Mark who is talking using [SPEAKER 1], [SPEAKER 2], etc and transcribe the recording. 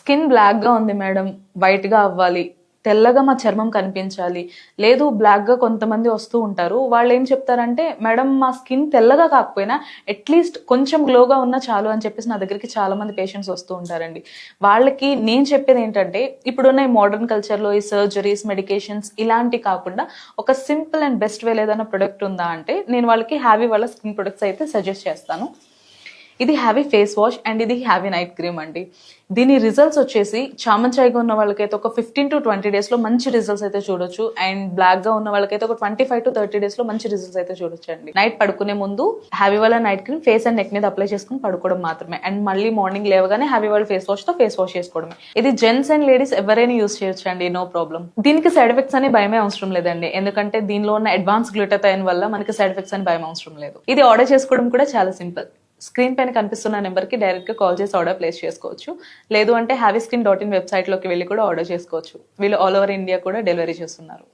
[SPEAKER 1] Skin black గా ఉంది madam, white గా అవ్వాలి, తెల్లగా మా చర్మం కనిపించాలి, లేదు బ్లాక్ గా కొంతమంది వస్తూ ఉంటారు. వాళ్ళు ఏం చెప్తారంటే, మేడం మా స్కిన్ తెల్లగా కాకపోయినా అట్లీస్ట్ కొంచెం గ్లోగా ఉన్నా చాలు అని చెప్పేసి నా దగ్గరికి చాలా మంది పేషెంట్స్ వస్తూ ఉంటారండి. వాళ్ళకి నేను చెప్పేది ఏంటంటే, ఇప్పుడున్న ఈ మోడర్న్ కల్చర్లో ఈ సర్జరీస్, మెడికేషన్స్ ఇలాంటి కాకుండా ఒక సింపుల్ అండ్ బెస్ట్ వేలో ఏదైనా ప్రొడక్ట్ ఉందా అంటే, నేను వాళ్ళకి హ్యావీ వాళ్ళ స్కిన్ ప్రొడక్ట్స్ అయితే సజెస్ట్ చేస్తాను. ఇది హ్యావీ ఫేస్ వాష్ అండ్ ఇది హ్యావీ నైట్ క్రీమ్ అండి. దీని రిజల్ట్స్ వచ్చేసి చామంచాయిగా ఉన్న వాళ్ళకైతే ఒక 15 to 20 days లో మంచి రిజల్ట్స్ అయితే చూడొచ్చు. అండ్ బ్లాక్ గా ఉన్న వాళ్ళకైతే ఒక 25 to 30 days లో మంచి రిజల్ట్స్ అయితే చూడొచ్చు అండి. నైట్ పడుకునే ముందు హ్యావీ వాళ్ళ night cream face and neck మీద అప్లై చేసుకుని పడుకోవడం మాత్రమే. అండ్ మళ్ళీ మార్నింగ్ లేవగానే హ్యావీ వాళ్ళ ఫేస్ వాష్ తో ఫేస్ వాష్ చేసుకోవడమే. ఇది జెంట్స్ అండ్ లేడీస్ ఎవరైనా యూస్ చేయొచ్చు అండి, నో ప్రాబ్లం. దీనికి సైడ్ ఎఫెక్ట్స్ అనే భయమే అవసరం లేదండి, ఎందుకంటే దీనిలో ఉన్న అడ్వాన్స్ గ్లూటాథైన్ వల్ల మనకి సైడ్ ఎఫెక్ట్స్ అని భయం అవసరం లేదు. ఇది ఆర్డర్ చేసుకోవడం కూడా చాలా సింపుల్. స్క్రీన్ పైన కనిపిస్తున్న నెంబర్కి డైరెక్ట్గా కాల్ చేసి ఆర్డర్ ప్లేస్ చేసుకోవచ్చు. లేదు అంటే హ్యావీస్కిన్.in వెబ్సైట్లోకి వెళ్ళి కూడా ఆర్డర్ చేసుకోవచ్చు. వీళ్ళు ఆల్ ఓవర్ ఇండియా కూడా డెలివరీ చేస్తున్నారు.